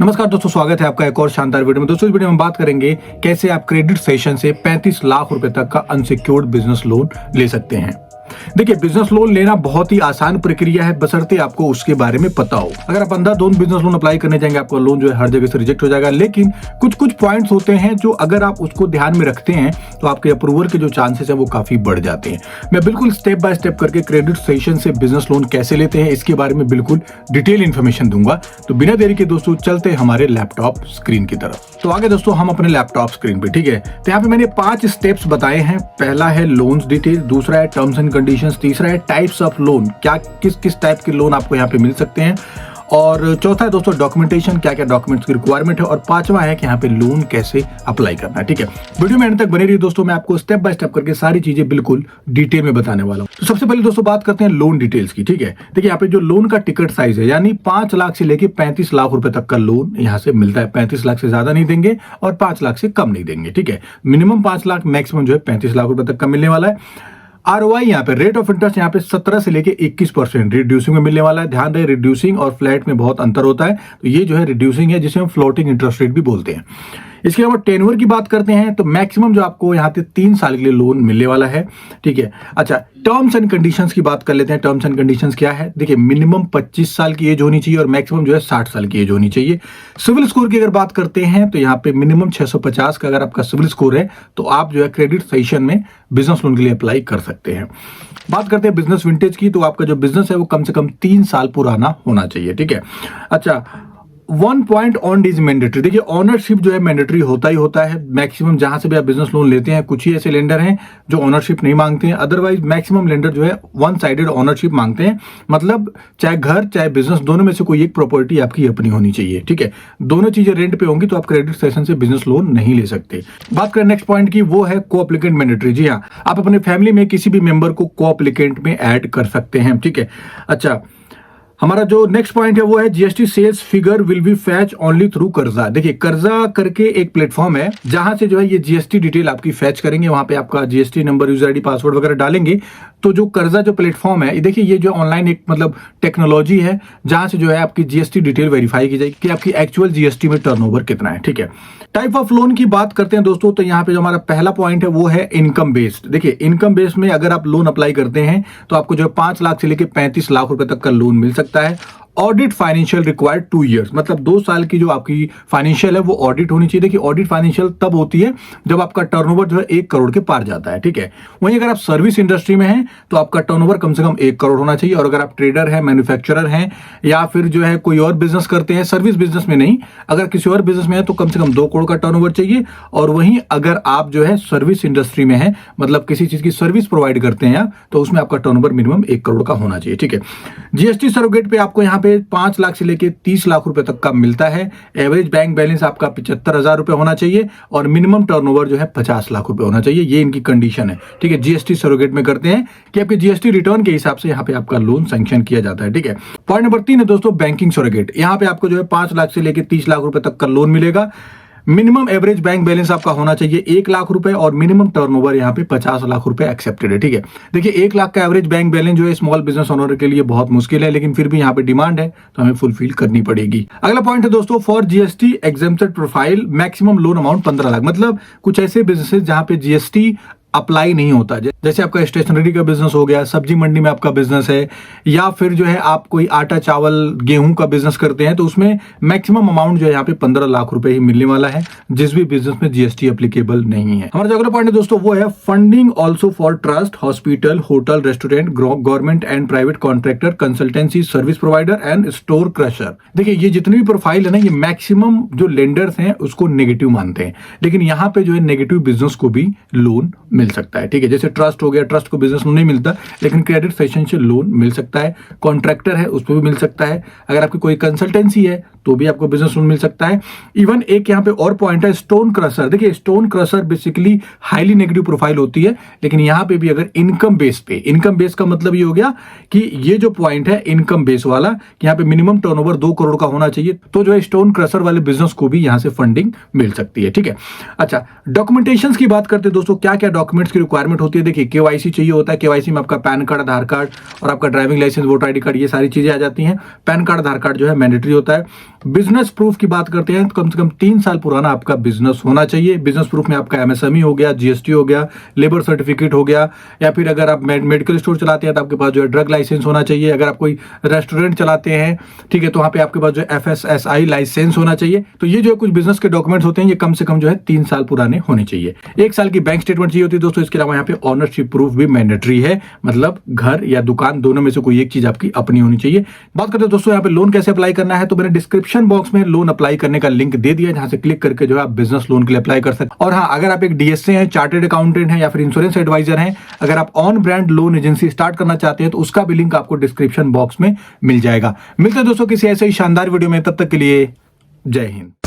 नमस्कार दोस्तों, स्वागत है आपका एक और शानदार वीडियो में। दोस्तों इस वीडियो में बात करेंगे कैसे आप क्रेडिट सेशन से 35 लाख रुपए तक का अनसिक्योर्ड बिजनेस लोन ले सकते हैं। देखिए, बिजनेस लोन लेना बहुत ही आसान प्रक्रिया है, बशर्ते आपको उसके बारे में पता हो। अगर आप अंधाधुंध बिजनेस लोन अप्लाई करने जाएंगे, आपका लोन जो है हर जगह से रिजेक्ट हो जाएगा। लेकिन कुछ पॉइंट्स होते हैं जो अगर आप उसको ध्यान में रखते हैं तो आपके अप्रूवल के जो चांसेस है वो काफी बढ़ जाते हैं। मैं बिल्कुल स्टेप बाय स्टेप करके क्रेडिट सेशन से बिजनेस लोन कैसे लेते हैं इसके बारे में बिल्कुल डिटेल इन्फॉर्मेशन दूंगा। तो बिना देरी के दोस्तों चलते हैं हमारे लैपटॉप स्क्रीन की तरफ। तो आगे दोस्तों हम अपने लैपटॉप स्क्रीन पे, ठीक है। तो यहाँ पे मैंने 5 स्टेप्स बताए हैं। पहला है लोन्स डिटेल, दूसरा है टर्म्स एंड कंडीशंस, तीसरा है टाइप्स ऑफ लोन, क्या किस टाइप के लोन आपको यहाँ पे मिल सकते हैं, और चौथा है दोस्तों डॉक्यूमेंटेशन, क्या क्या डॉक्यूमेंट्स की रिक्वायरमेंट है, और पांचवा है कि यहाँ पे लोन कैसे अप्लाई करना है। ठीक है, वीडियो में एंड तक बने रहिए दोस्तों, मैं आपको स्टेप बाय स्टेप करके सारी चीजें बिल्कुल डिटेल में बताने वाला हूँ। तो सबसे पहले दोस्तों बात करते हैं लोन डिटेल्स की। ठीक है, देखिए यहाँ पे जो लोन का टिकट साइज है, यानी 5 लाख से लेके 35 लाख रुपए तक का लोन यहाँ से मिलता है। 35 लाख से ज्यादा नहीं देंगे और 5 लाख से कम नहीं देंगे। ठीक है, मिनिमम 5 लाख, मैक्सिमम जो है 35 लाख रुपए तक का मिलने वाला है। आरओआई यहाँ पे रेट ऑफ इंटरेस्ट यहाँ पे 17 से लेके 21% रिड्यूसिंग में मिलने वाला है। ध्यान रहे, रिड्यूसिंग और फ्लैट में बहुत अंतर होता है। तो ये जो है रिड्यूसिंग है, जिसे हम फ्लोटिंग इंटरेस्ट रेट भी बोलते हैं। इसके अलावा टेन्योर की बात करते हैं तो मैक्सिमम जो आपको यहाँ पे 3 साल के लिए लोन मिलने वाला है। ठीक है, अच्छा टर्म्स एंड कंडीशंस की बात कर लेते हैं। टर्म्स एंड कंडीशंस क्या है? देखिए, मिनिमम 25 साल की एज होनी चाहिए और मैक्सिमम जो है 60 साल की एज होनी चाहिए। सिविल स्कोर की अगर बात करते हैं तो यहाँ पे मिनिमम 650 का अगर आपका सिविल स्कोर है तो आप जो है क्रेडिट सेशन में बिजनेस लोन के लिए अप्लाई कर सकते हैं। बात करते हैं बिजनेस विंटेज की, तो आपका जो बिजनेस है वो कम से कम 3 साल पुराना होना चाहिए। ठीक है, अच्छा 1 पॉइंट ऑन इज मैंडेटरी। देखिए, ऑनरशिप जो है मैंडेटरी होता ही होता है। मैक्सिमम जहां से भी आप बिजनेस लोन लेते हैं, कुछ ही ऐसे लेंडर हैं जो ऑनरशिप नहीं मांगते हैं, अदरवाइज मैक्सिमम लेंडर जो है 1 साइडेड ऑनरशिप मांगते हैं। मतलब चाहे घर चाहे बिजनेस, दोनों में से कोई एक प्रॉपर्टी आपकी अपनी होनी चाहिए। ठीक है, दोनों चीजें रेंट पे होंगी तो आप क्रेडिट सेशन से बिजनेस लोन नहीं ले सकते। बात करें नेक्स्ट पॉइंट की, वो है को एप्लीकेंट मैंडेटरी। जी हाँ, आप अपने फैमिली में किसी भी मेंबर को को एप्लीकेंट में ऐड कर सकते हैं। ठीक है, अच्छा हमारा जो नेक्स्ट पॉइंट है वो है GST sales figure will be fetch only through कर्जा। देखिए, कर्जा करके एक प्लेटफॉर्म है जहां से जो है ये जीएसटी डिटेल आपकी फैच करेंगे। वहां पे आपका GST number, user ID, password वगैरह डालेंगे तो जो कर्जा जो प्लेटफॉर्म है, देखिए ये जो ऑनलाइन एक मतलब टेक्नोलॉजी है जहां से जो है आपकी जीएसटी डिटेल वेरीफाई की जाएगी कि आपकी एक्चुअल जीएसटी में टर्नओवर कितना है। ठीक है, टाइप ऑफ लोन की बात करते हैं दोस्तों, तो यहाँ पे जो हमारा पहला पॉइंट है वो है इनकम बेस्ड। देखिए, इनकम बेस्ड में अगर आप लोन अप्लाई करते हैं तो आपको जो है 5 लाख से लेके 35 लाख रुपए तक का लोन मिल सकता है। ऑडिट फाइनेंशियल रिक्वायर्ड 2 ईयर्स, मतलब 2 साल की जो आपकी फाइनेंशियल है वो ऑडिट होनी चाहिए। देखिए, ऑडिट फाइनेंशियल तब होती है जब आपका टर्नओवर जो है 1 करोड़ के पार जाता है। ठीक है, वहीं अगर आप सर्विस इंडस्ट्री में हैं तो आपका टर्नओवर कम से कम 1 करोड़ होना चाहिए। और अगर आप ट्रेडर हैं, मैन्युफैक्चरर हैं, या फिर जो है कोई और बिजनेस करते हैं, सर्विस बिजनेस में नहीं, अगर किसी और बिजनेस में है तो कम से कम 2 करोड़ का टर्नओवर चाहिए। और वहीं अगर आप जो है सर्विस इंडस्ट्री में है, मतलब किसी चीज की सर्विस प्रोवाइड करते हैं, तो उसमें आपका टर्नओवर मिनिमम 1 करोड़ का होना चाहिए। ठीक है, जीएसटी सरोगेट पे आपको यहाँ पे 5 लाख से लेके 30 लाख रुपए तक का मिलता है। एवरेज बैंक बैलेंस आपका 75,000 रुपए होना चाहिए और मिनिमम टर्नओवर जो है 50 लाख रुपए होना चाहिए। ये इनकी कंडीशन है। ठीक है, जीएसटी सरोगेट में करते हैं कि आपके जीएसटी रिटर्न के हिसाब से यहाँ पे आपका लोन सैंक्शन किया जाता है। ठीक है, पॉइंट नंबर 3 है दोस्तों बैंकिंग सरोगेट। यहाँ पे आपको जो है 5 लाख से लेके 30 लाख रुपए तक का लोन मिलेगा। मिनिमम एवरेज बैंक बैलेंस आपका होना चाहिए 1 लाख रुपए और मिनिमम टर्नओवर यहाँ पे 50 लाख रुपए एक्सेप्टेड है। ठीक है, देखिए 1 लाख का एवरेज बैंक बैलेंस जो है स्मॉल बिजनेस ओनर के लिए बहुत मुश्किल है, लेकिन फिर भी यहाँ पे डिमांड है तो हमें फुलफिल करनी पड़ेगी। अगला पॉइंट है दोस्तों, for GST exempted profile maximum loan amount 15 lakh. मतलब कुछ ऐसे बिजनेसेस जहां पे जीएसटी अप्लाई नहीं होता, जैसे आपका स्टेशनरी का बिजनेस हो गया, सब्जी मंडी में आपका बिजनेस है, या फिर जो है आप कोई आटा चावल गेहूं का बिजनेस करते हैं, तो उसमें मैक्सिमम अमाउंट जो है यहाँ पे 15 लाख रुपए ही मिलने वाला है, जिस भी बिजनेस में जीएसटी एप्लीकेबल नहीं है। हमारा जो अगला पॉइंट है दोस्तों वो है funding also for trust, hospital, hotel, restaurant, government and private contractor, consultancy service provider and store crusher. देखिए, ये जितनी भी प्रोफाइल है ना, ये मैक्सिमम जो लेंडर्स हैं उसको नेगेटिव मानते हैं, लेकिन यहाँ पे जो है नेगेटिव बिजनेस को भी लोन मिल सकता है। ठीक है, जैसे ट्रस्ट हो गया, ट्रस्ट को बिजनेस लोन नहीं मिलता, लेकिन क्रेडिट सेशन से लोन मिल सकता है। कॉन्ट्रैक्टर है उस पर भी मिल सकता है। अगर आपकी कोई कंसल्टेंसी है तो भी आपको बिजनेस लोन मिल सकता है। इवन एक यहाँ पे और पॉइंट है स्टोन क्रशर। देखिए, stone crusher basically highly negative profile होती है, लेकिन यहाँ पे भी अगर इनकम बेस पे, इनकम बेस का मतलब ये हो गया कि ये जो पॉइंट है इनकम बेस वाला, कि यहाँ पे मिनिमम टर्नओवर 2 करोड़ का होना चाहिए, तो जो है स्टोन क्रशर वाले बिजनेस को भी यहाँ से फंडिंग मिल सकती है। ठीक है, अच्छा डॉक्यूमेंटेशन की बात करते हैं दोस्तों, क्या क्या डॉक्यूमेंट्स की रिक्वायरमेंट होती है। देखिए, केवाईसी चाहिए होता है। केवाईसी में आपका पैन कार्ड, आधार कार्ड और आपका driving licence, voter ID card, ये सारी चीजें आ जाती हैं। पैन कार्ड, आधार कार्ड जो है मैंडेटरी होता है। बिजनेस प्रूफ की बात करते हैं तो कम से कम 3 साल पुराना आपका बिजनेस होना चाहिए। बिजनेस प्रूफ में आपका एमएसएमई हो गया, जीएसटी हो गया, लेबर सर्टिफिकेट हो गया, या फिर अगर आप मेडिकल स्टोर चलाते हैं तो आपके पास जो है ड्रग लाइसेंस होना चाहिए। अगर आप कोई रेस्टोरेंट चलाते हैं, ठीक है, तो वहां पे आपके पास जो FSSAI लाइसेंस होना चाहिए। तो ये जो कुछ बिजनेस के डॉक्यूमेंट्स होते हैं ये कम से कम जो है 3 साल पुराने होने चाहिए। 1 साल की बैंक स्टेटमेंट चाहिए होती है दोस्तों। इसके अलावा यहाँ पे ऑनरशिप प्रूफ भी मैंडेटरी है, मतलब घर या दुकान दोनों में से कोई एक चीज आपकी अपनी होनी चाहिए। बात करते हैं दोस्तों यहाँ पे लोन कैसे अप्लाई करना है, तो मैंने डिस्क्रिप्शन बॉक्स में लोन अप्लाई करने का लिंक दे दिया है, जहां से क्लिक करके जो है आप बिजनेस लोन के लिए अप्लाई कर सकते हैं। और हाँ, अगर आप एक डीएसए हैं, चार्टेड अकाउंटेंट हैं या फिर इंश्योरेंस एडवाइजर हैं, अगर आप on brand loan agency start करना चाहते हैं तो उसका भी लिंक आपको डिस्क्रिप्शन बॉक्स में मिल जाएगा। मिलते हैं दोस्तों किसी ऐसे ही शानदार वीडियो में, तब तक के लिए जय हिंद।